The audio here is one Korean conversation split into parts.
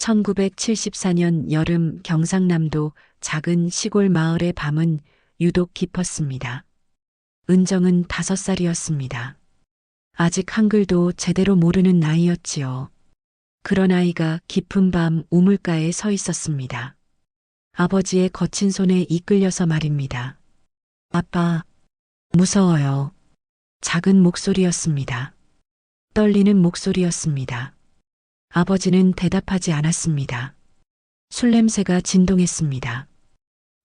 1974년 여름 경상남도 작은 시골 마을의 밤은 유독 깊었습니다. 은정은 5살이었습니다. 아직 한글도 제대로 모르는 나이였지요. 그런 아이가 깊은 밤 우물가에 서 있었습니다. 아버지의 거친 손에 이끌려서 말입니다. 아빠, 무서워요. 작은 목소리였습니다. 떨리는 목소리였습니다. 아버지는 대답하지 않았습니다. 술 냄새가 진동했습니다.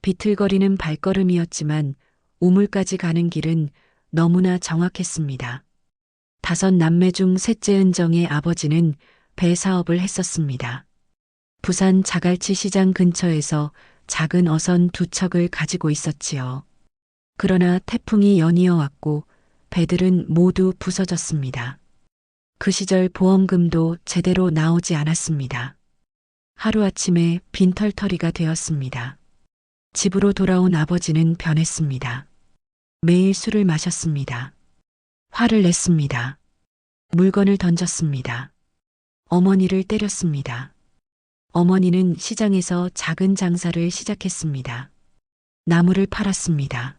비틀거리는 발걸음이었지만 우물까지 가는 길은 너무나 정확했습니다. 5 남매 중 셋째 은정의 아버지는 배 사업을 했었습니다. 부산 자갈치 시장 근처에서 작은 어선 2척을 가지고 있었지요. 그러나 태풍이 연이어 왔고 배들은 모두 부서졌습니다. 그 시절 보험금도 제대로 나오지 않았습니다. 하루아침에 빈털터리가 되었습니다. 집으로 돌아온 아버지는 변했습니다. 매일 술을 마셨습니다. 화를 냈습니다. 물건을 던졌습니다. 어머니를 때렸습니다. 어머니는 시장에서 작은 장사를 시작했습니다. 나무를 팔았습니다.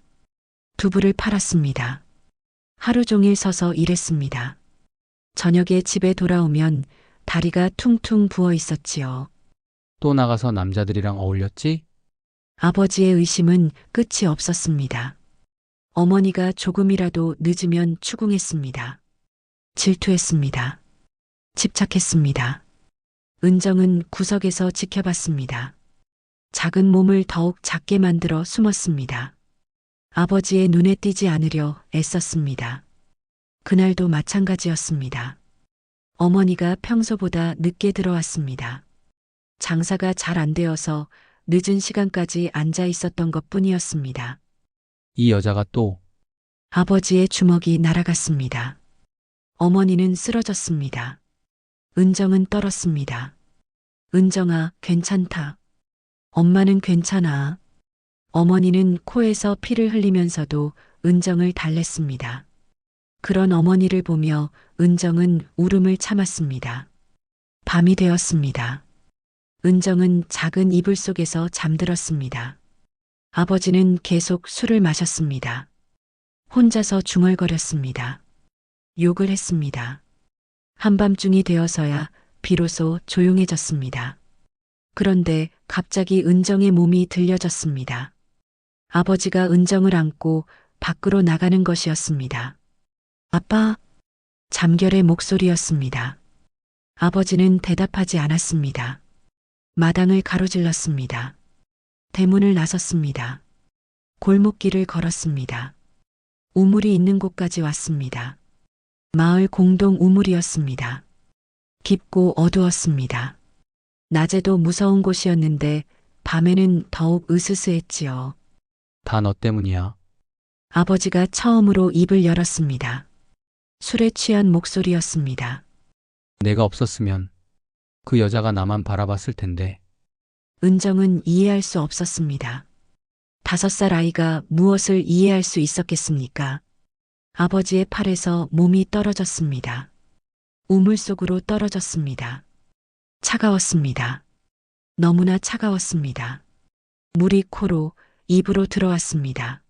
두부를 팔았습니다. 하루 종일 서서 일했습니다. 저녁에 집에 돌아오면 다리가 퉁퉁 부어 있었지요. 또 나가서 남자들이랑 어울렸지? 아버지의 의심은 끝이 없었습니다. 어머니가 조금이라도 늦으면 추궁했습니다. 질투했습니다. 집착했습니다. 은정은 구석에서 지켜봤습니다. 작은 몸을 더욱 작게 만들어 숨었습니다. 아버지의 눈에 띄지 않으려 애썼습니다. 그날도 마찬가지였습니다. 어머니가 평소보다 늦게 들어왔습니다. 장사가 잘 안 되어서 늦은 시간까지 앉아 있었던 것뿐이었습니다. 이 여자가 또 아버지의 주먹이 날아갔습니다. 어머니는 쓰러졌습니다. 은정은 떨었습니다. 은정아, 괜찮다. 엄마는 괜찮아. 어머니는 코에서 피를 흘리면서도 은정을 달랬습니다. 그런 어머니를 보며 은정은 울음을 참았습니다. 밤이 되었습니다. 은정은 작은 이불 속에서 잠들었습니다. 아버지는 계속 술을 마셨습니다. 혼자서 중얼거렸습니다. 욕을 했습니다. 한밤중이 되어서야 비로소 조용해졌습니다. 그런데 갑자기 은정의 몸이 들려졌습니다. 아버지가 은정을 안고 밖으로 나가는 것이었습니다. 아빠, 잠결의 목소리였습니다. 아버지는 대답하지 않았습니다. 마당을 가로질렀습니다. 대문을 나섰습니다. 골목길을 걸었습니다. 우물이 있는 곳까지 왔습니다. 마을 공동 우물이었습니다. 깊고 어두웠습니다. 낮에도 무서운 곳이었는데 밤에는 더욱 으스스했지요. 다 너 때문이야. 아버지가 처음으로 입을 열었습니다. 술에 취한 목소리였습니다. 내가 없었으면 그 여자가 나만 바라봤을 텐데. 은정은 이해할 수 없었습니다. 5살 아이가 무엇을 이해할 수 있었겠습니까? 아버지의 팔에서 몸이 떨어졌습니다. 우물 속으로 떨어졌습니다. 차가웠습니다. 너무나 차가웠습니다. 물이 코로, 입으로 들어왔습니다.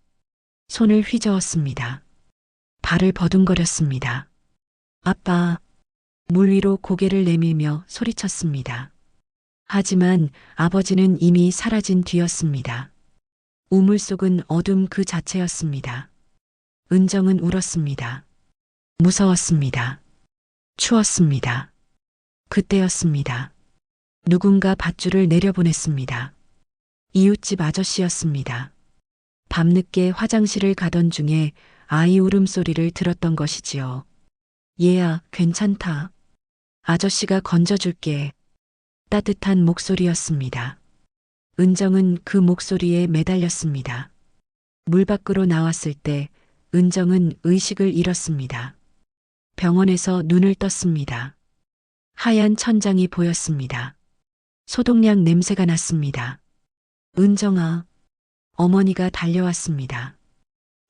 손을 휘저었습니다. 발을 버둥거렸습니다. 아빠, 물 위로 고개를 내밀며 소리쳤습니다. 하지만 아버지는 이미 사라진 뒤였습니다. 우물 속은 어둠 그 자체였습니다. 은정은 울었습니다. 무서웠습니다. 추웠습니다. 그때였습니다. 누군가 밧줄을 내려보냈습니다. 이웃집 아저씨였습니다. 밤늦게 화장실을 가던 중에 아이 울음소리를 들었던 것이지요. 얘야, 괜찮다. 아저씨가 건져줄게. 따뜻한 목소리였습니다. 은정은 그 목소리에 매달렸습니다. 물 밖으로 나왔을 때 은정은 의식을 잃었습니다. 병원에서 눈을 떴습니다. 하얀 천장이 보였습니다. 소독약 냄새가 났습니다. 은정아, 어머니가 달려왔습니다.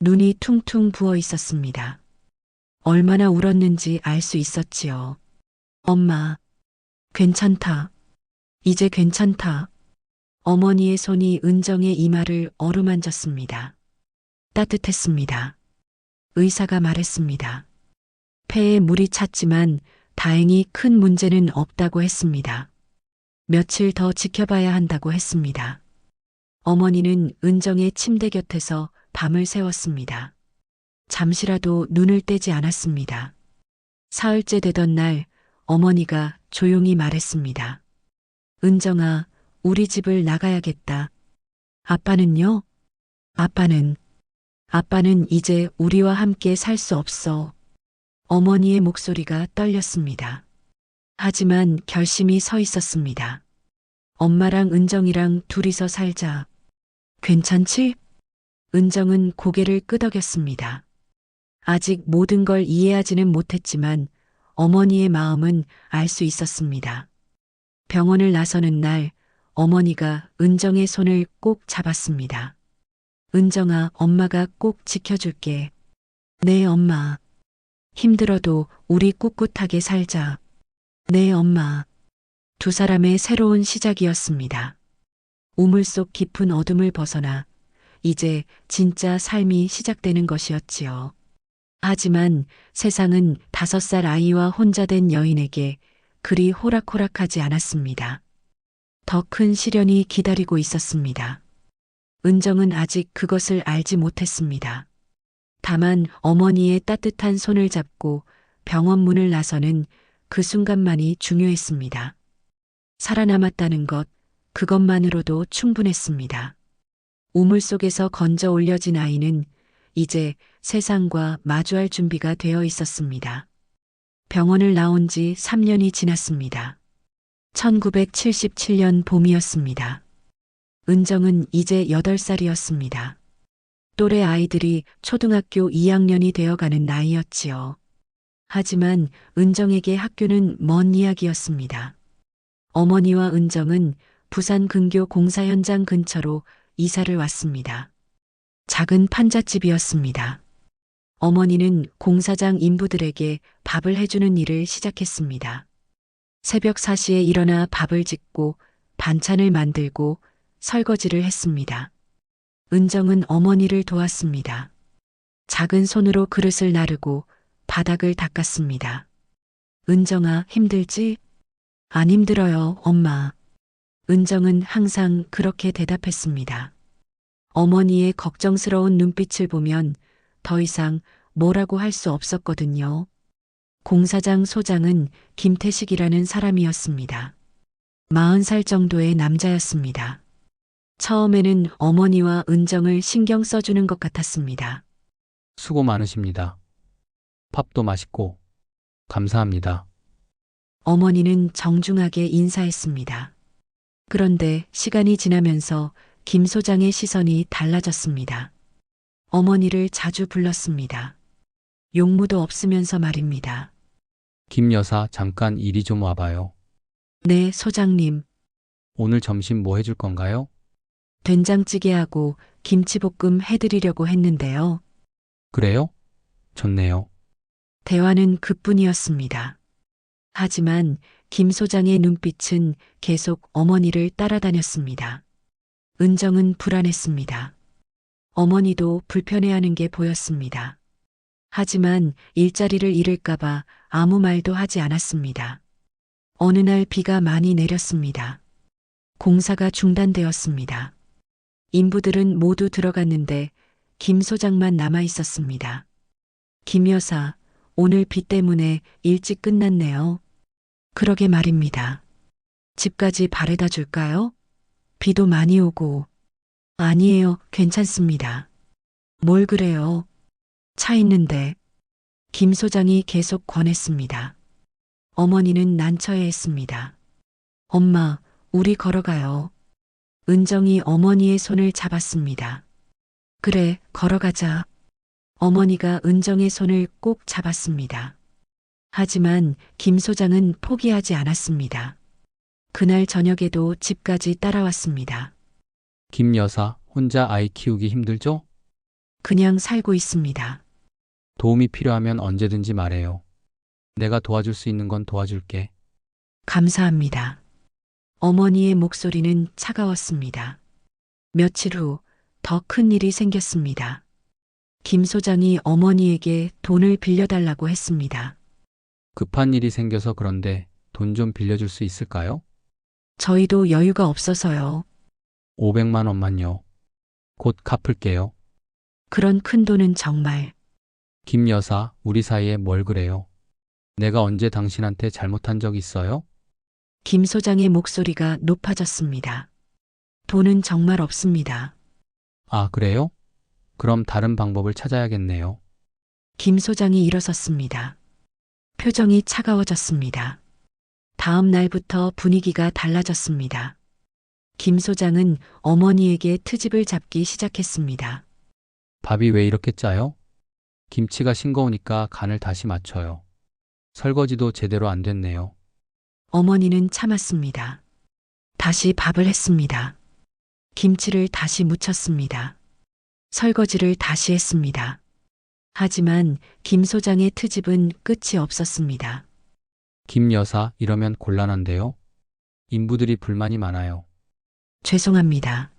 눈이 퉁퉁 부어 있었습니다. 얼마나 울었는지 알 수 있었지요. 엄마, 괜찮다. 이제 괜찮다. 어머니의 손이 은정의 이마를 어루만졌습니다. 따뜻했습니다. 의사가 말했습니다. 폐에 물이 찼지만 다행히 큰 문제는 없다고 했습니다. 며칠 더 지켜봐야 한다고 했습니다. 어머니는 은정의 침대 곁에서 밤을 새웠습니다. 잠시라도 눈을 떼지 않았습니다. 사흘째 되던 날 어머니가 조용히 말했습니다. 은정아, 우리 집을 나가야겠다. 아빠는요? 아빠는 이제 우리와 함께 살 수 없어. 어머니의 목소리가 떨렸습니다. 하지만 결심이 서 있었습니다. 엄마랑 은정이랑 둘이서 살자. 괜찮지? 은정은 고개를 끄덕였습니다. 아직 모든 걸 이해하지는 못했지만 어머니의 마음은 알 수 있었습니다. 병원을 나서는 날 어머니가 은정의 손을 꼭 잡았습니다. 은정아, 엄마가 꼭 지켜줄게. 네, 엄마. 힘들어도 우리 꿋꿋하게 살자. 네, 엄마. 두 사람의 새로운 시작이었습니다. 우물 속 깊은 어둠을 벗어나 이제 진짜 삶이 시작되는 것이었지요. 하지만 세상은 5살 아이와 혼자 된 여인에게 그리 호락호락하지 않았습니다. 더 큰 시련이 기다리고 있었습니다. 은정은 아직 그것을 알지 못했습니다. 다만 어머니의 따뜻한 손을 잡고 병원 문을 나서는 그 순간만이 중요했습니다. 살아남았다는 것, 그것만으로도 충분했습니다. 우물 속에서 건져 올려진 아이는 이제 세상과 마주할 준비가 되어 있었습니다. 병원을 나온 지 3년이 지났습니다. 1977년 봄이었습니다. 은정은 이제 8살이었습니다. 또래 아이들이 초등학교 2학년이 되어가는 나이였지요. 하지만 은정에게 학교는 먼 이야기였습니다. 어머니와 은정은 부산 근교 공사 현장 근처로 이사를 왔습니다. 작은 판잣집이었습니다. 어머니는 공사장 인부들에게 밥을 해주는 일을 시작했습니다. 새벽 4시에 일어나 밥을 짓고 반찬을 만들고 설거지를 했습니다. 은정은 어머니를 도왔습니다. 작은 손으로 그릇을 나르고 바닥을 닦았습니다. 은정아, 힘들지? 안 힘들어요, 엄마. 은정은 항상 그렇게 대답했습니다. 어머니의 걱정스러운 눈빛을 보면 더 이상 뭐라고 할 수 없었거든요. 공사장 소장은 김태식이라는 사람이었습니다. 40살 정도의 남자였습니다. 처음에는 어머니와 은정을 신경 써주는 것 같았습니다. 수고 많으십니다. 밥도 맛있고 감사합니다. 어머니는 정중하게 인사했습니다. 그런데 시간이 지나면서 김 소장의 시선이 달라졌습니다. 어머니를 자주 불렀습니다. 용무도 없으면서 말입니다. 김 여사, 잠깐 이리 좀 와봐요. 네, 소장님. 오늘 점심 뭐 해줄 건가요? 된장찌개하고 김치볶음 해드리려고 했는데요. 그래요? 좋네요. 대화는 그뿐이었습니다. 하지만 김 소장의 눈빛은 계속 어머니를 따라다녔습니다. 은정은 불안했습니다. 어머니도 불편해하는 게 보였습니다. 하지만 일자리를 잃을까봐 아무 말도 하지 않았습니다. 어느 날 비가 많이 내렸습니다. 공사가 중단되었습니다. 인부들은 모두 들어갔는데 김 소장만 남아 있었습니다. 김 여사, 오늘 비 때문에 일찍 끝났네요. 그러게 말입니다. 집까지 바래다 줄까요? 비도 많이 오고. 아니에요, 괜찮습니다. 뭘 그래요? 차 있는데. 김 소장이 계속 권했습니다. 어머니는 난처해했습니다. 엄마, 우리 걸어가요. 은정이 어머니의 손을 잡았습니다. 그래, 걸어가자. 어머니가 은정의 손을 꼭 잡았습니다. 하지만 김 소장은 포기하지 않았습니다. 그날 저녁에도 집까지 따라왔습니다. 김 여사, 혼자 아이 키우기 힘들죠? 그냥 살고 있습니다. 도움이 필요하면 언제든지 말해요. 내가 도와줄 수 있는 건 도와줄게. 감사합니다. 어머니의 목소리는 차가웠습니다. 며칠 후 더 큰 일이 생겼습니다. 김 소장이 어머니에게 돈을 빌려달라고 했습니다. 급한 일이 생겨서 그런데 돈 좀 빌려줄 수 있을까요? 저희도 여유가 없어서요. 500만 원만요. 곧 갚을게요. 그런 큰 돈은 정말. 김 여사, 우리 사이에 뭘 그래요? 내가 언제 당신한테 잘못한 적 있어요? 김 소장의 목소리가 높아졌습니다. 돈은 정말 없습니다. 아, 그래요? 그럼 다른 방법을 찾아야겠네요. 김 소장이 일어섰습니다. 표정이 차가워졌습니다. 다음 날부터 분위기가 달라졌습니다. 김 소장은 어머니에게 트집을 잡기 시작했습니다. 밥이 왜 이렇게 짜요? 김치가 싱거우니까 간을 다시 맞춰요. 설거지도 제대로 안 됐네요. 어머니는 참았습니다. 다시 밥을 했습니다. 김치를 다시 무쳤습니다. 설거지를 다시 했습니다. 하지만 김 소장의 트집은 끝이 없었습니다. 김 여사, 이러면 곤란한데요? 인부들이 불만이 많아요. 죄송합니다.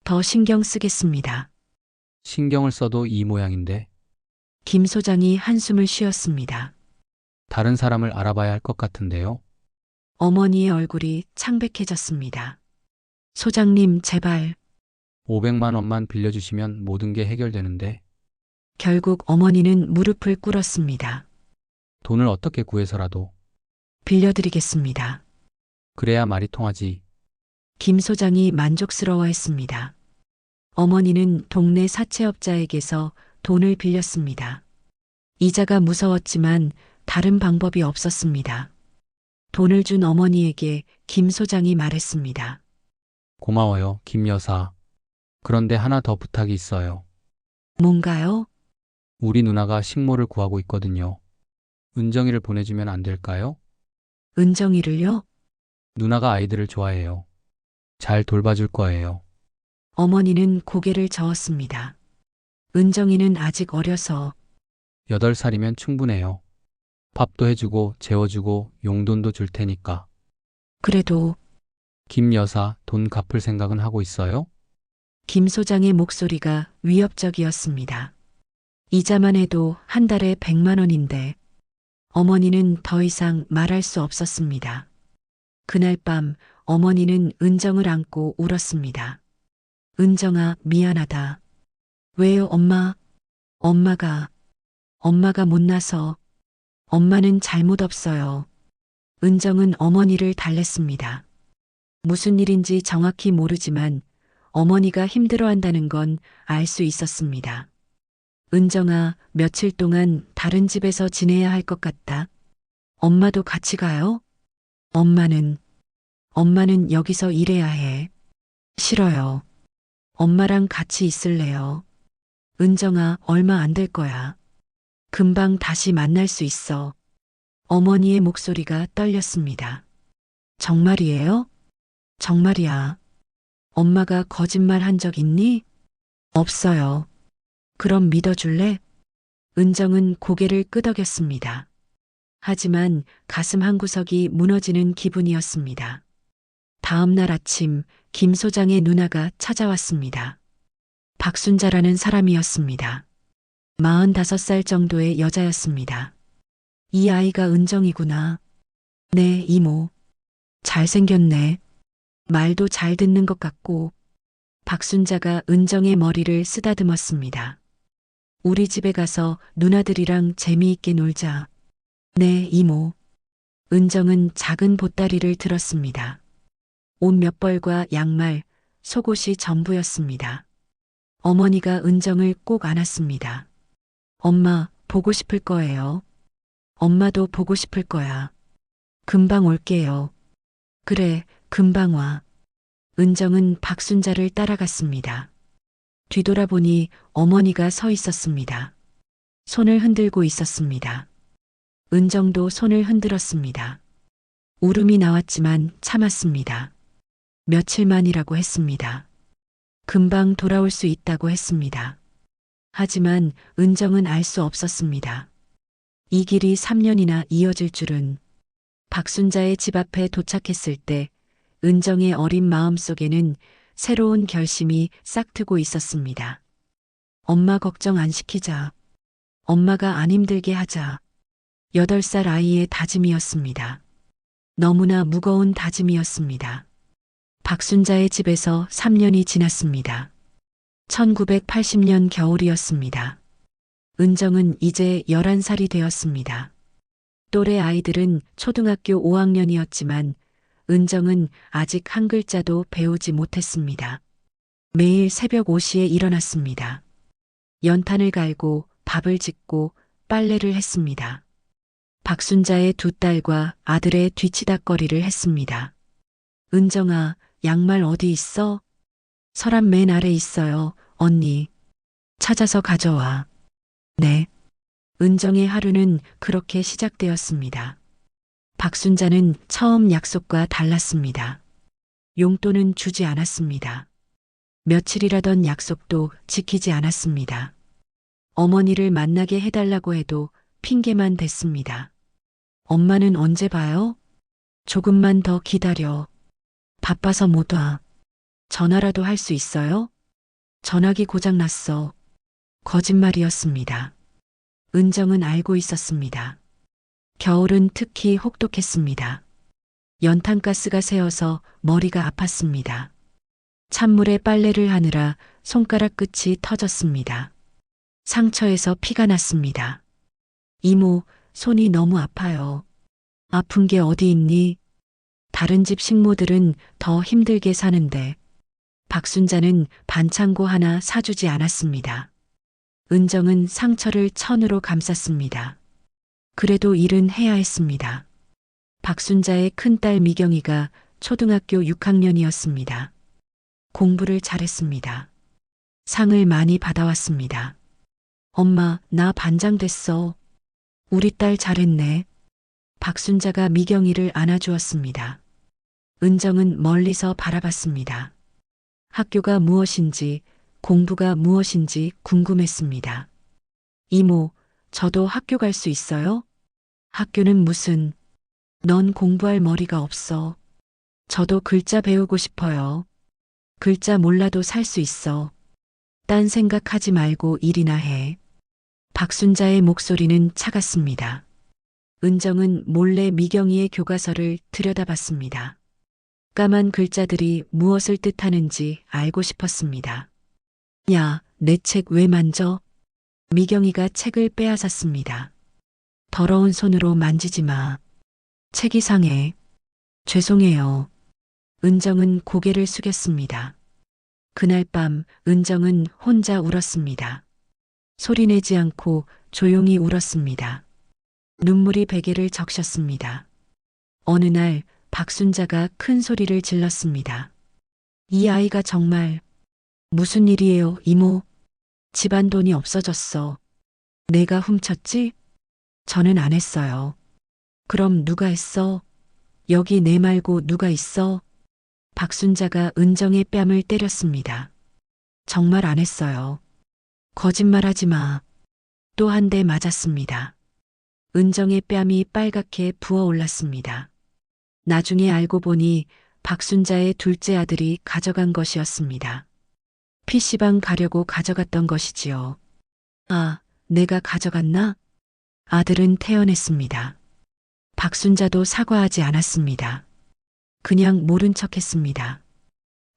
더 신경 쓰겠습니다. 신경을 써도 이 모양인데 김 소장이 한숨을 쉬었습니다. 다른 사람을 알아봐야 할 것 같은데요. 어머니의 얼굴이 창백해졌습니다. 소장님, 제발. 500만 원만 빌려주시면 모든 게 해결되는데 결국 어머니는 무릎을 꿇었습니다. 돈을 어떻게 구해서라도 빌려드리겠습니다. 그래야 말이 통하지. 김 소장이 만족스러워했습니다. 어머니는 동네 사채업자에게서 돈을 빌렸습니다. 이자가 무서웠지만 다른 방법이 없었습니다. 돈을 준 어머니에게 김 소장이 말했습니다. 고마워요, 김 여사. 그런데 하나 더 부탁이 있어요. 뭔가요? 우리 누나가 식모를 구하고 있거든요. 은정이를 보내주면 안 될까요? 은정이를요? 누나가 아이들을 좋아해요. 잘 돌봐줄 거예요. 어머니는 고개를 저었습니다. 은정이는 아직 어려서 8살이면 충분해요. 밥도 해주고 재워주고 용돈도 줄 테니까. 그래도 김 여사, 돈 갚을 생각은 하고 있어요? 김 소장의 목소리가 위협적이었습니다. 이자만 해도 한 달에 100만 원인데 어머니는 더 이상 말할 수 없었습니다. 그날 밤 어머니는 은정을 안고 울었습니다. 은정아, 미안하다. 왜요, 엄마? 엄마가 못나서. 엄마는 잘못 없어요. 은정은 어머니를 달랬습니다. 무슨 일인지 정확히 모르지만 어머니가 힘들어한다는 건 알 수 있었습니다. 은정아, 며칠 동안 다른 집에서 지내야 할 것 같다. 엄마도 같이 가요? 엄마는 여기서 일해야 해. 싫어요. 엄마랑 같이 있을래요. 은정아, 얼마 안 될 거야. 금방 다시 만날 수 있어. 어머니의 목소리가 떨렸습니다. 정말이에요? 정말이야. 엄마가 거짓말 한 적 있니? 없어요. 그럼 믿어줄래? 은정은 고개를 끄덕였습니다. 하지만 가슴 한구석이 무너지는 기분이었습니다. 다음 날 아침 김 소장의 누나가 찾아왔습니다. 박순자라는 사람이었습니다. 45살 정도의 여자였습니다. 이 아이가 은정이구나. 네, 이모. 잘생겼네. 말도 잘 듣는 것 같고. 박순자가 은정의 머리를 쓰다듬었습니다. 우리 집에 가서 누나들이랑 재미있게 놀자. 네, 이모. 은정은 작은 보따리를 들었습니다. 옷 몇 벌과 양말, 속옷이 전부였습니다. 어머니가 은정을 꼭 안았습니다. 엄마, 보고 싶을 거예요. 엄마도 보고 싶을 거야. 금방 올게요. 그래, 금방 와. 은정은 박순자를 따라갔습니다. 뒤돌아보니 어머니가 서 있었습니다. 손을 흔들고 있었습니다. 은정도 손을 흔들었습니다. 울음이 나왔지만 참았습니다. 며칠만이라고 했습니다. 금방 돌아올 수 있다고 했습니다. 하지만 은정은 알 수 없었습니다. 이 길이 3년이나 이어질 줄은. 박순자의 집 앞에 도착했을 때 은정의 어린 마음속에는 새로운 결심이 싹트고 있었습니다. 엄마 걱정 안 시키자. 엄마가 안 힘들게 하자. 8살 아이의 다짐이었습니다. 너무나 무거운 다짐이었습니다. 박순자의 집에서 3년이 지났습니다. 1980년 겨울이었습니다. 은정은 이제 11살이 되었습니다. 또래 아이들은 초등학교 5학년이었지만 은정은 아직 한 글자도 배우지 못했습니다. 매일 새벽 5시에 일어났습니다. 연탄을 갈고 밥을 짓고 빨래를 했습니다. 박순자의 두 딸과 아들의 뒤치다꺼리를 했습니다. 은정아, 양말 어디 있어? 서랍 맨 아래 있어요, 언니. 찾아서 가져와. 네. 은정의 하루는 그렇게 시작되었습니다. 박순자는 처음 약속과 달랐습니다. 용돈은 주지 않았습니다. 며칠이라던 약속도 지키지 않았습니다. 어머니를 만나게 해달라고 해도 핑계만 댔습니다. 엄마는 언제 봐요? 조금만 더 기다려. 바빠서 못 와. 전화라도 할 수 있어요? 전화기 고장났어. 거짓말이었습니다. 은정은 알고 있었습니다. 겨울은 특히 혹독했습니다. 연탄가스가 새어서 머리가 아팠습니다. 찬물에 빨래를 하느라 손가락 끝이 터졌습니다. 상처에서 피가 났습니다. 이모, 손이 너무 아파요. 아픈 게 어디 있니? 다른 집 식모들은 더 힘들게 사는데 박순자는 반창고 하나 사주지 않았습니다. 은정은 상처를 천으로 감쌌습니다. 그래도 일은 해야 했습니다. 박순자의 큰딸 미경이가 초등학교 6학년이었습니다. 공부를 잘했습니다. 상을 많이 받아왔습니다. 엄마, 나 반장 됐어. 우리 딸 잘했네. 박순자가 미경이를 안아주었습니다. 은정은 멀리서 바라봤습니다. 학교가 무엇인지, 공부가 무엇인지 궁금했습니다. 이모, 저도 학교 갈 수 있어요? 학교는 무슨, 넌 공부할 머리가 없어. 저도 글자 배우고 싶어요. 글자 몰라도 살 수 있어. 딴 생각하지 말고 일이나 해. 박순자의 목소리는 차갔습니다. 은정은 몰래 미경이의 교과서를 들여다봤습니다. 까만 글자들이 무엇을 뜻하는지 알고 싶었습니다. 야, 내 책 왜 만져? 미경이가 책을 빼앗았습니다. 더러운 손으로 만지지 마. 책이 상해. 죄송해요. 은정은 고개를 숙였습니다. 그날 밤 은정은 혼자 울었습니다. 소리내지 않고 조용히 울었습니다. 눈물이 베개를 적셨습니다. 어느 날 박순자가 큰 소리를 질렀습니다. 이 아이가 정말 무슨 일이에요, 이모? 집안 돈이 없어졌어. 내가 훔쳤지? 저는 안 했어요. 그럼 누가 했어? 여기 내 말고 누가 있어? 박순자가 은정의 뺨을 때렸습니다. 정말 안 했어요. 거짓말하지 마. 또 한 대 맞았습니다. 은정의 뺨이 빨갛게 부어올랐습니다. 나중에 알고 보니 박순자의 둘째 아들이 가져간 것이었습니다. PC방 가려고 가져갔던 것이지요. 아, 내가 가져갔나? 아들은 태어났습니다. 박순자도 사과하지 않았습니다. 그냥 모른 척했습니다.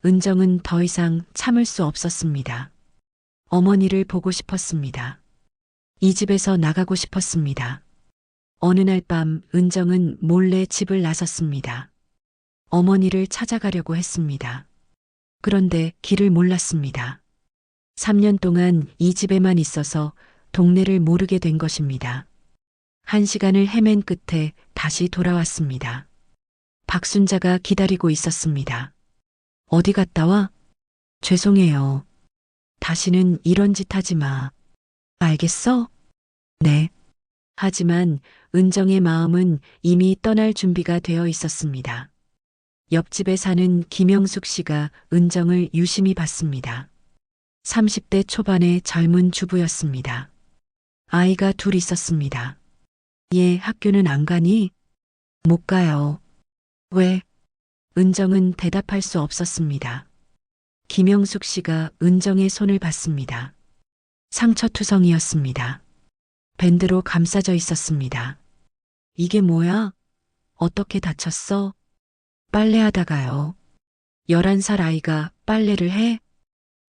은정은 더 이상 참을 수 없었습니다. 어머니를 보고 싶었습니다. 이 집에서 나가고 싶었습니다. 어느 날 밤 은정은 몰래 집을 나섰습니다. 어머니를 찾아가려고 했습니다. 그런데 길을 몰랐습니다. 3년 동안 이 집에만 있어서 동네를 모르게 된 것입니다. 1시간을 헤맨 끝에 다시 돌아왔습니다. 박순자가 기다리고 있었습니다. 어디 갔다 와? 죄송해요. 다시는 이런 짓 하지 마. 알겠어? 네. 하지만 은정의 마음은 이미 떠날 준비가 되어 있었습니다. 옆집에 사는 김영숙 씨가 은정을 유심히 봤습니다. 30대 초반의 젊은 주부였습니다. 아이가 둘 있었습니다. 얘 학교는 안 가니? 못 가요. 왜? 은정은 대답할 수 없었습니다. 김영숙 씨가 은정의 손을 봤습니다. 상처투성이었습니다. 밴드로 감싸져 있었습니다. 이게 뭐야? 어떻게 다쳤어? 빨래하다가요. 11살 아이가 빨래를 해?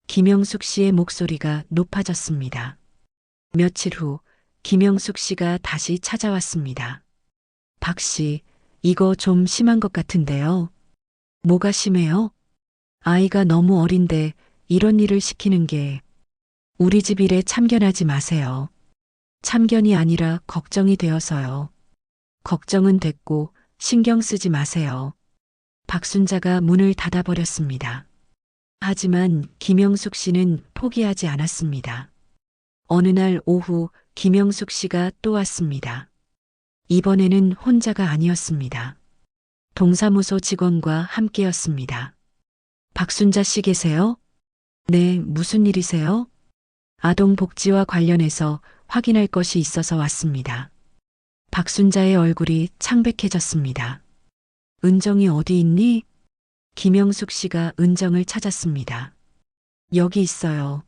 김영숙 씨의 목소리가 높아졌습니다. 며칠 후 김영숙 씨가 다시 찾아왔습니다. 박 씨, 이거 좀 심한 것 같은데요. 뭐가 심해요? 아이가 너무 어린데 이런 일을 시키는 게 우리 집 일에 참견하지 마세요. 참견이 아니라 걱정이 되어서요. 걱정은 됐고 신경 쓰지 마세요. 박순자가 문을 닫아버렸습니다. 하지만 김영숙 씨는 포기하지 않았습니다. 어느 날 오후 김영숙 씨가 또 왔습니다. 이번에는 혼자가 아니었습니다. 동사무소 직원과 함께였습니다. 박순자 씨 계세요? 네, 무슨 일이세요? 아동복지와 관련해서 확인할 것이 있어서 왔습니다. 박순자의 얼굴이 창백해졌습니다. 은정이 어디 있니? 김영숙 씨가 은정을 찾았습니다. 여기 있어요.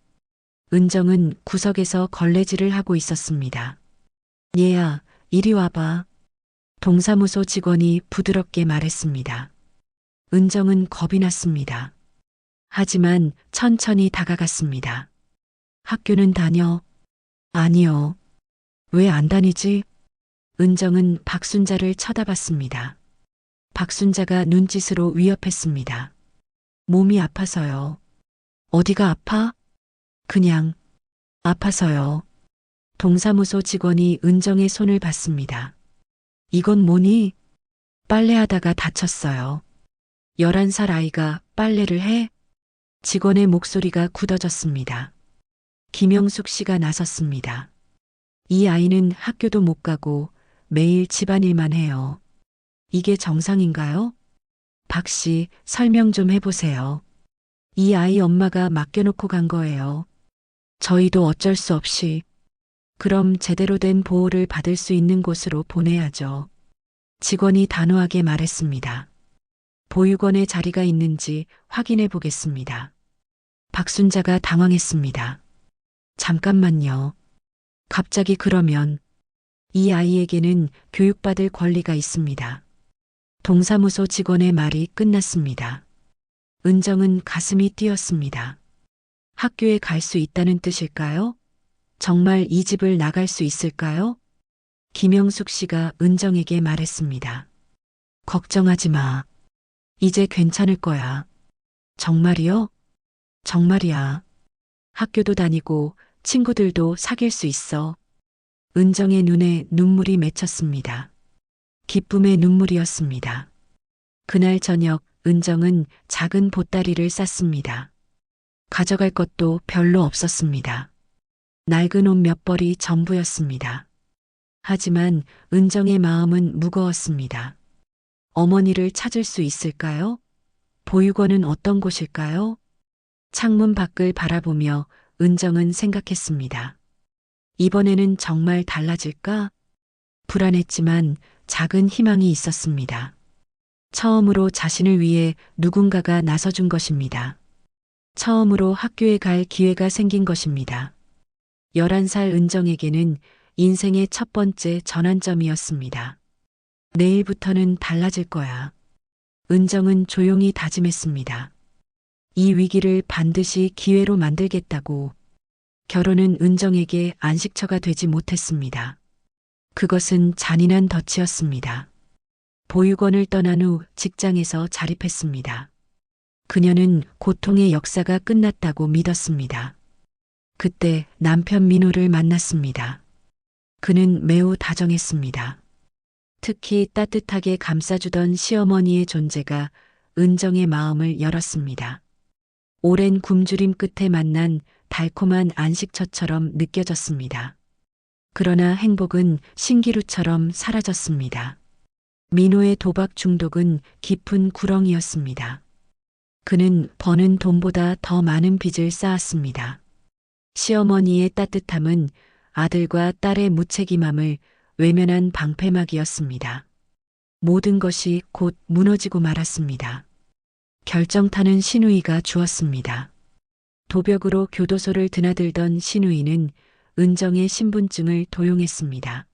은정은 구석에서 걸레질을 하고 있었습니다. 얘야, 이리 와봐. 동사무소 직원이 부드럽게 말했습니다. 은정은 겁이 났습니다. 하지만 천천히 다가갔습니다. 학교는 다녀? 아니요. 왜 안 다니지? 은정은 박순자를 쳐다봤습니다. 박순자가 눈짓으로 위협했습니다. 몸이 아파서요. 어디가 아파? 그냥 아파서요. 동사무소 직원이 은정의 손을 봤습니다. 이건 뭐니? 빨래하다가 다쳤어요. 11살 아이가 빨래를 해? 직원의 목소리가 굳어졌습니다. 김영숙 씨가 나섰습니다. 이 아이는 학교도 못 가고 매일 집안일만 해요. 이게 정상인가요? 박 씨, 설명 좀 해보세요. 이 아이 엄마가 맡겨놓고 간 거예요. 저희도 어쩔 수 없이. 그럼 제대로 된 보호를 받을 수 있는 곳으로 보내야죠. 직원이 단호하게 말했습니다. 보육원에 자리가 있는지 확인해 보겠습니다. 박순자가 당황했습니다. 잠깐만요. 갑자기 그러면 이 아이에게는 교육받을 권리가 있습니다. 동사무소 직원의 말이 끝났습니다. 은정은 가슴이 뛰었습니다. 학교에 갈 수 있다는 뜻일까요? 정말 이 집을 나갈 수 있을까요? 김영숙 씨가 은정에게 말했습니다. 걱정하지 마. 이제 괜찮을 거야. 정말이요? 정말이야. 학교도 다니고 친구들도 사귈 수 있어. 은정의 눈에 눈물이 맺혔습니다. 기쁨의 눈물이었습니다. 그날 저녁 은정은 작은 보따리를 쌌습니다. 가져갈 것도 별로 없었습니다. 낡은 옷 몇 벌이 전부였습니다. 하지만 은정의 마음은 무거웠습니다. 어머니를 찾을 수 있을까요? 보육원은 어떤 곳일까요? 창문 밖을 바라보며 은정은 생각했습니다. 이번에는 정말 달라질까? 불안했지만 작은 희망이 있었습니다. 처음으로 자신을 위해 누군가가 나서준 것입니다. 처음으로 학교에 갈 기회가 생긴 것입니다. 11살 은정에게는 인생의 첫 번째 전환점이었습니다. 내일부터는 달라질 거야. 은정은 조용히 다짐했습니다. 이 위기를 반드시 기회로 만들겠다고. 결혼은 은정에게 안식처가 되지 못했습니다. 그것은 잔인한 덫이었습니다. 보육원을 떠난 후 직장에서 자립했습니다. 그녀는 고통의 역사가 끝났다고 믿었습니다. 그때 남편 민호를 만났습니다. 그는 매우 다정했습니다. 특히 따뜻하게 감싸주던 시어머니의 존재가 은정의 마음을 열었습니다. 오랜 굶주림 끝에 만난 달콤한 안식처처럼 느껴졌습니다. 그러나 행복은 신기루처럼 사라졌습니다. 민호의 도박 중독은 깊은 구렁이었습니다. 그는 버는 돈보다 더 많은 빚을 쌓았습니다. 시어머니의 따뜻함은 아들과 딸의 무책임함을 외면한 방패막이었습니다. 모든 것이 곧 무너지고 말았습니다. 결정타는 신우이가 주었습니다. 도벽으로 교도소를 드나들던 신우이는 은정의 신분증을 도용했습니다.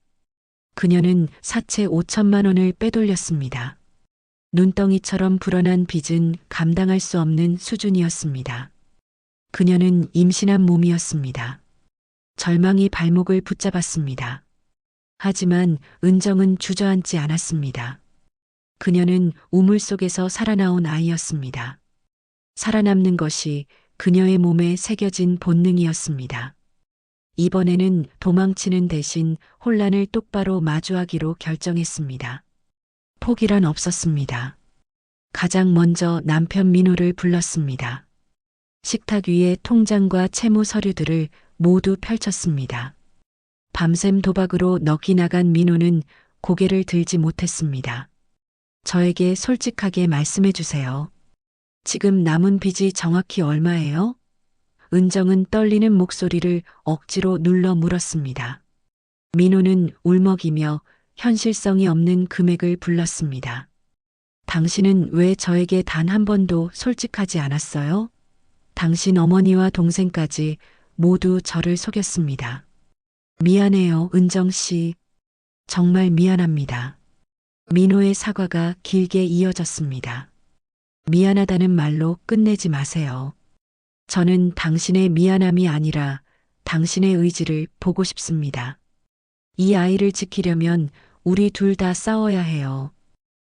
그녀는 사채 5천만 원을 빼돌렸습니다. 눈덩이처럼 불어난 빚은 감당할 수 없는 수준이었습니다. 그녀는 임신한 몸이었습니다. 절망이 발목을 붙잡았습니다. 하지만 은정은 주저앉지 않았습니다. 그녀는 우물 속에서 살아나온 아이였습니다. 살아남는 것이 그녀의 몸에 새겨진 본능이었습니다. 이번에는 도망치는 대신 혼란을 똑바로 마주하기로 결정했습니다. 포기란 없었습니다. 가장 먼저 남편 민호를 불렀습니다. 식탁 위에 통장과 채무 서류들을 모두 펼쳤습니다. 밤샘 도박으로 넋이 나간 민호는 고개를 들지 못했습니다. 저에게 솔직하게 말씀해 주세요. 지금 남은 빚이 정확히 얼마예요? 은정은 떨리는 목소리를 억지로 눌러 물었습니다. 민호는 울먹이며 현실성이 없는 금액을 불렀습니다. 당신은 왜 저에게 단 한 번도 솔직하지 않았어요? 당신 어머니와 동생까지 모두 저를 속였습니다. 미안해요, 은정 씨. 정말 미안합니다. 민호의 사과가 길게 이어졌습니다. 미안하다는 말로 끝내지 마세요. 저는 당신의 미안함이 아니라 당신의 의지를 보고 싶습니다. 이 아이를 지키려면 우리 둘 다 싸워야 해요.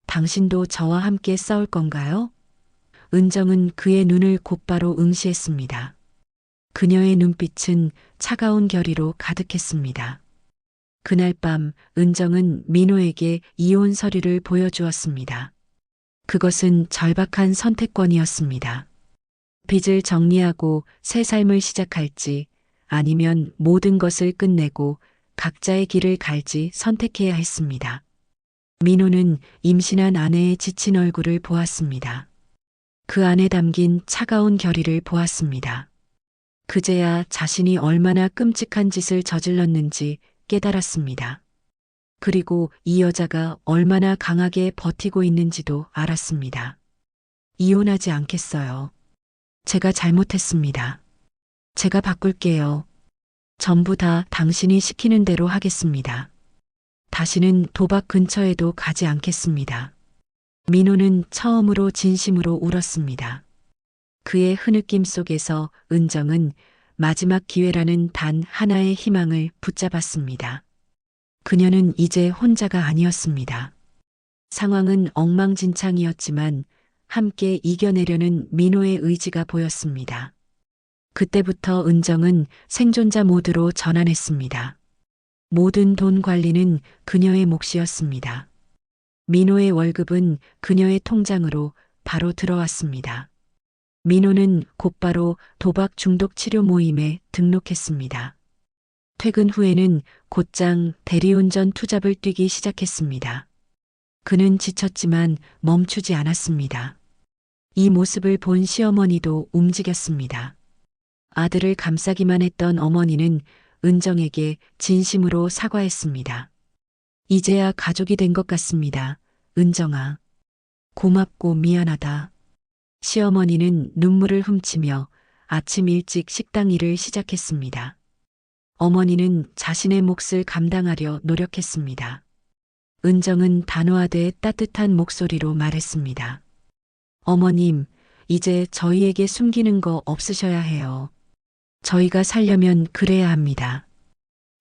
당신도 저와 함께 싸울 건가요? 은정은 그의 눈을 곧바로 응시했습니다. 그녀의 눈빛은 차가운 결의로 가득했습니다. 그날 밤 은정은 민호에게 이혼 서류를 보여주었습니다. 그것은 절박한 선택권이었습니다. 빚을 정리하고 새 삶을 시작할지 아니면 모든 것을 끝내고 각자의 길을 갈지 선택해야 했습니다. 민호는 임신한 아내의 지친 얼굴을 보았습니다. 그 안에 담긴 차가운 결의를 보았습니다. 그제야 자신이 얼마나 끔찍한 짓을 저질렀는지 깨달았습니다. 그리고 이 여자가 얼마나 강하게 버티고 있는지도 알았습니다. 이혼하지 않겠어요. 제가 잘못했습니다. 제가 바꿀게요. 전부 다 당신이 시키는 대로 하겠습니다. 다시는 도박 근처에도 가지 않겠습니다. 민호는 처음으로 진심으로 울었습니다. 그의 흐느낌 속에서 은정은 마지막 기회라는 단 하나의 희망을 붙잡았습니다. 그녀는 이제 혼자가 아니었습니다. 상황은 엉망진창이었지만 함께 이겨내려는 민호의 의지가 보였습니다. 그때부터 은정은 생존자 모드로 전환했습니다. 모든 돈 관리는 그녀의 몫이었습니다. 민호의 월급은 그녀의 통장으로 바로 들어왔습니다. 민호는 곧바로 도박 중독 치료 모임에 등록했습니다. 퇴근 후에는 곧장 대리운전 투잡을 뛰기 시작했습니다. 그는 지쳤지만 멈추지 않았습니다. 이 모습을 본 시어머니도 움직였습니다. 아들을 감싸기만 했던 어머니는 은정에게 진심으로 사과했습니다. 이제야 가족이 된 것 같습니다. 은정아. 고맙고 미안하다. 시어머니는 눈물을 훔치며 아침 일찍 식당 일을 시작했습니다. 어머니는 자신의 몫을 감당하려 노력했습니다. 은정은 단호하되 따뜻한 목소리로 말했습니다. 어머님, 이제 저희에게 숨기는 거 없으셔야 해요. 저희가 살려면 그래야 합니다.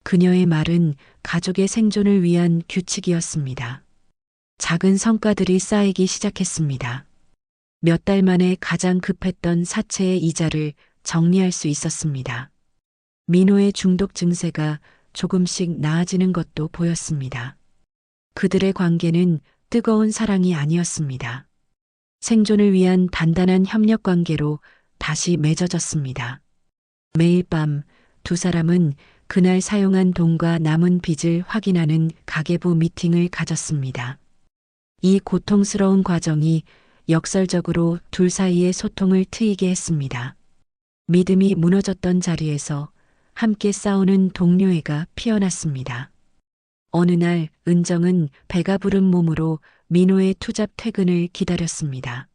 그녀의 말은 가족의 생존을 위한 규칙이었습니다. 작은 성과들이 쌓이기 시작했습니다. 몇 달 만에 가장 급했던 사채의 이자를 정리할 수 있었습니다. 민호의 중독 증세가 조금씩 나아지는 것도 보였습니다. 그들의 관계는 뜨거운 사랑이 아니었습니다. 생존을 위한 단단한 협력 관계로 다시 맺어졌습니다. 매일 밤 두 사람은 그날 사용한 돈과 남은 빚을 확인하는 가계부 미팅을 가졌습니다. 이 고통스러운 과정이 역설적으로 둘 사이의 소통을 트이게 했습니다. 믿음이 무너졌던 자리에서 함께 싸우는 동료애가 피어났습니다. 어느 날 은정은 배가 부른 몸으로 민호의 투잡 퇴근을 기다렸습니다.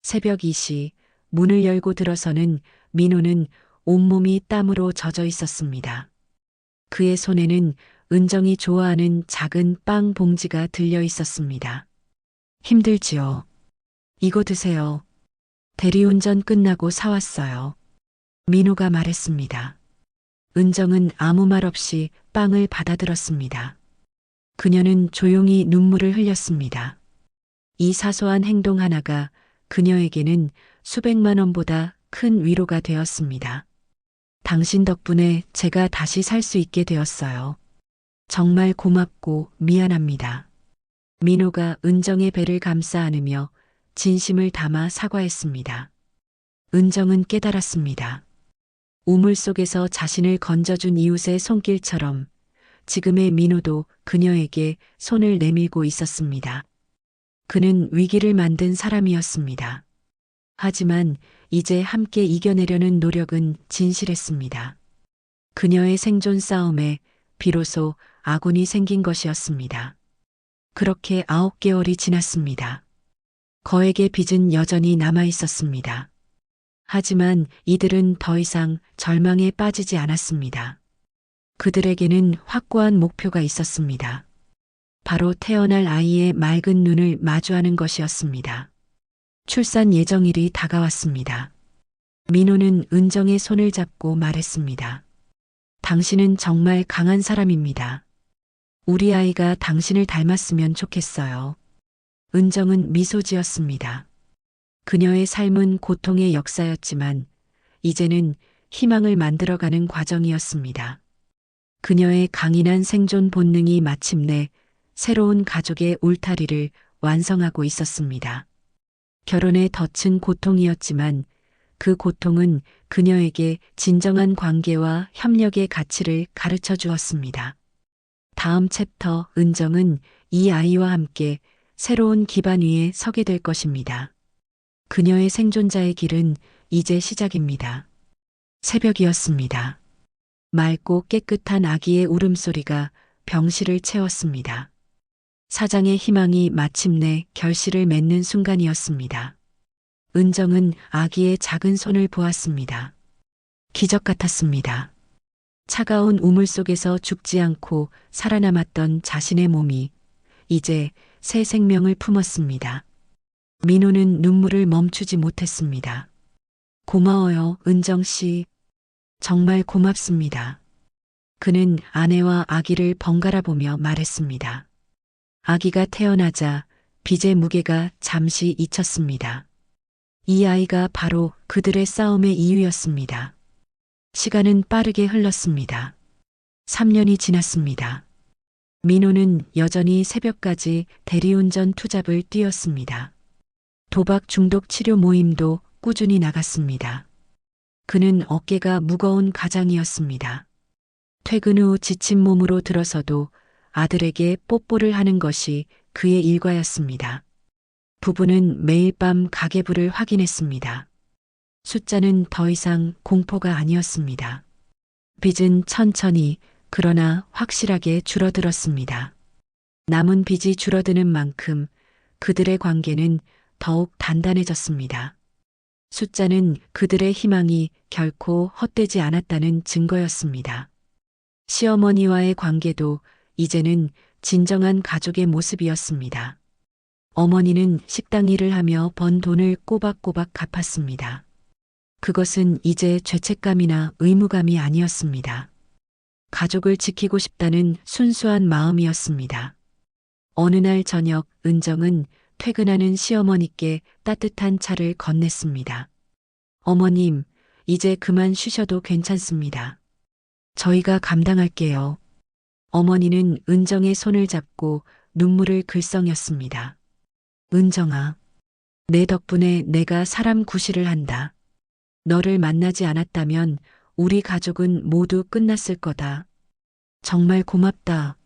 새벽 2시 문을 열고 들어서는 민호는 온몸이 땀으로 젖어 있었습니다. 그의 손에는 은정이 좋아하는 작은 빵 봉지가 들려 있었습니다. 힘들지요? 이거 드세요. 대리운전 끝나고 사왔어요. 민호가 말했습니다. 은정은 아무 말 없이 빵을 받아들었습니다. 그녀는 조용히 눈물을 흘렸습니다. 이 사소한 행동 하나가 그녀에게는 수백만 원보다 큰 위로가 되었습니다. 당신 덕분에 제가 다시 살 수 있게 되었어요. 정말 고맙고 미안합니다. 민호가 은정의 배를 감싸 안으며 진심을 담아 사과했습니다. 은정은 깨달았습니다. 우물 속에서 자신을 건져준 이웃의 손길처럼 지금의 민호도 그녀에게 손을 내밀고 있었습니다. 그는 위기를 만든 사람이었습니다. 하지만 이제 함께 이겨내려는 노력은 진실했습니다. 그녀의 생존 싸움에 비로소 아군이 생긴 것이었습니다. 그렇게 9개월이 지났습니다. 거액의 빚은 여전히 남아 있었습니다. 하지만 이들은 더 이상 절망에 빠지지 않았습니다. 그들에게는 확고한 목표가 있었습니다. 바로 태어날 아이의 맑은 눈을 마주하는 것이었습니다. 출산 예정일이 다가왔습니다. 민호는 은정의 손을 잡고 말했습니다. 당신은 정말 강한 사람입니다. 우리 아이가 당신을 닮았으면 좋겠어요. 은정은 미소 지었습니다. 그녀의 삶은 고통의 역사였지만 이제는 희망을 만들어가는 과정이었습니다. 그녀의 강인한 생존 본능이 마침내 새로운 가족의 울타리를 완성하고 있었습니다. 결혼에 덧친 고통이었지만 그 고통은 그녀에게 진정한 관계와 협력의 가치를 가르쳐 주었습니다. 다음 챕터 은정은 이 아이와 함께 새로운 기반 위에 서게 될 것입니다. 그녀의 생존자의 길은 이제 시작입니다. 새벽이었습니다. 맑고 깨끗한 아기의 울음소리가 병실을 채웠습니다. 사장의 희망이 마침내 결실을 맺는 순간이었습니다. 은정은 아기의 작은 손을 보았습니다. 기적 같았습니다. 차가운 우물 속에서 죽지 않고 살아남았던 자신의 몸이 이제 새 생명을 품었습니다. 민호는 눈물을 멈추지 못했습니다. 고마워요, 은정 씨. 정말 고맙습니다. 그는 아내와 아기를 번갈아 보며 말했습니다. 아기가 태어나자 빚의 무게가 잠시 잊혔습니다. 이 아이가 바로 그들의 싸움의 이유였습니다. 시간은 빠르게 흘렀습니다. 3년이 지났습니다. 민호는 여전히 새벽까지 대리운전 투잡을 뛰었습니다. 도박 중독 치료 모임도 꾸준히 나갔습니다. 그는 어깨가 무거운 가장이었습니다. 퇴근 후 지친 몸으로 들어서도 아들에게 뽀뽀를 하는 것이 그의 일과였습니다. 부부는 매일 밤 가계부를 확인했습니다. 숫자는 더 이상 공포가 아니었습니다. 빚은 천천히 그러나 확실하게 줄어들었습니다. 남은 빚이 줄어드는 만큼 그들의 관계는 더욱 단단해졌습니다. 숫자는 그들의 희망이 결코 헛되지 않았다는 증거였습니다. 시어머니와의 관계도 이제는 진정한 가족의 모습이었습니다. 어머니는 식당 일을 하며 번 돈을 꼬박꼬박 갚았습니다. 그것은 이제 죄책감이나 의무감이 아니었습니다. 가족을 지키고 싶다는 순수한 마음이었습니다. 어느 날 저녁 은정은 퇴근하는 시어머니께 따뜻한 차를 건넸습니다. 어머님, 이제 그만 쉬셔도 괜찮습니다. 저희가 감당할게요. 어머니는 은정의 손을 잡고 눈물을 글썽였습니다. 은정아, 내 덕분에 내가 사람 구실을 한다. 너를 만나지 않았다면 우리 가족은 모두 끝났을 거다. 정말 고맙다.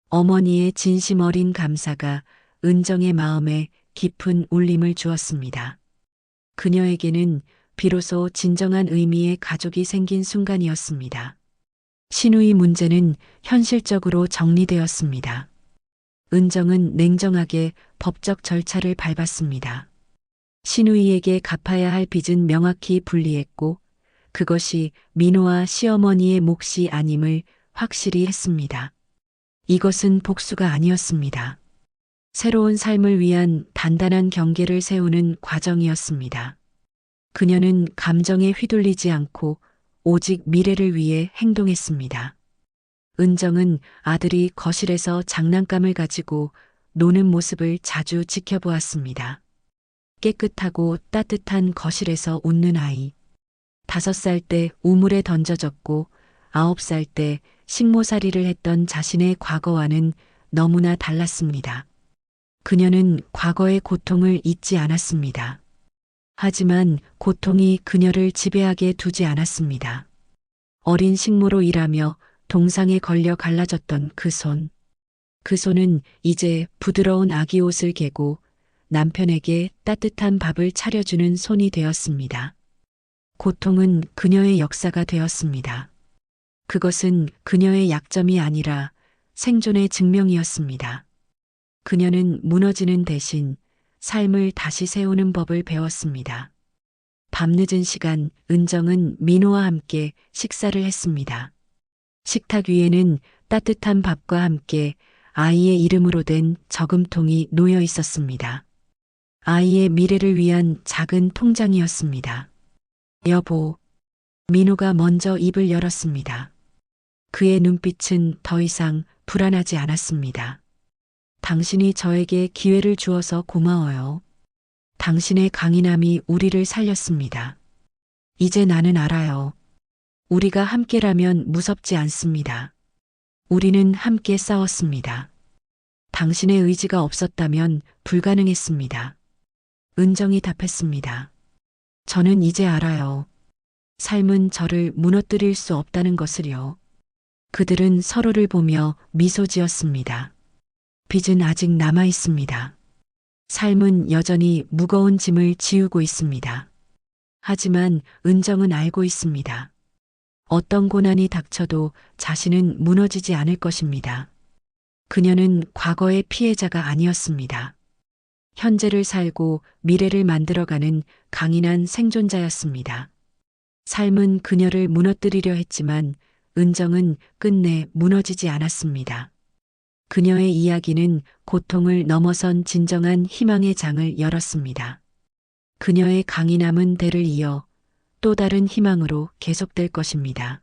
어머니의 진심 어린 감사가 은정의 마음에 깊은 울림을 주었습니다. 그녀에게는 비로소 진정한 의미의 가족이 생긴 순간이었습니다. 신우이 문제는 현실적으로 정리되었습니다. 은정은 냉정하게 법적 절차를 밟았습니다. 신우이에게 갚아야 할 빚은 명확히 분리했고 그것이 민호와 시어머니의 몫이 아님을 확실히 했습니다. 이것은 복수가 아니었습니다. 새로운 삶을 위한 단단한 경계를 세우는 과정이었습니다. 그녀는 감정에 휘둘리지 않고 오직 미래를 위해 행동했습니다. 은정은 아들이 거실에서 장난감을 가지고 노는 모습을 자주 지켜보았습니다. 깨끗하고 따뜻한 거실에서 웃는 아이. 5살 때 우물에 던져졌고 9살 때 식모살이를 했던 자신의 과거와는 너무나 달랐습니다. 그녀는 과거의 고통을 잊지 않았습니다. 하지만 고통이 그녀를 지배하게 두지 않았습니다. 어린 식모로 일하며 동상에 걸려 갈라졌던 그 손. 그 손은 이제 부드러운 아기 옷을 개고 남편에게 따뜻한 밥을 차려주는 손이 되었습니다. 고통은 그녀의 역사가 되었습니다. 그것은 그녀의 약점이 아니라 생존의 증명이었습니다. 그녀는 무너지는 대신 삶을 다시 세우는 법을 배웠습니다. 밤늦은 시간 은정은 민호와 함께 식사를 했습니다. 식탁 위에는 따뜻한 밥과 함께 아이의 이름으로 된 저금통이 놓여 있었습니다. 아이의 미래를 위한 작은 통장이었습니다. 여보. 민호가 먼저 입을 열었습니다. 그의 눈빛은 더 이상 불안하지 않았습니다. 당신이 저에게 기회를 주어서 고마워요. 당신의 강인함이 우리를 살렸습니다. 이제 나는 알아요. 우리가 함께라면 무섭지 않습니다. 우리는 함께 싸웠습니다. 당신의 의지가 없었다면 불가능했습니다. 은정이 답했습니다. 저는 이제 알아요. 삶은 저를 무너뜨릴 수 없다는 것을요. 그들은 서로를 보며 미소 지었습니다. 빚은 아직 남아 있습니다. 삶은 여전히 무거운 짐을 지우고 있습니다. 하지만 은정은 알고 있습니다. 어떤 고난이 닥쳐도 자신은 무너지지 않을 것입니다. 그녀는 과거의 피해자가 아니었습니다. 현재를 살고 미래를 만들어가는 강인한 생존자였습니다. 삶은 그녀를 무너뜨리려 했지만 은정은 끝내 무너지지 않았습니다. 그녀의 이야기는 고통을 넘어선 진정한 희망의 장을 열었습니다. 그녀의 강인함은 대를 이어 또 다른 희망으로 계속될 것입니다.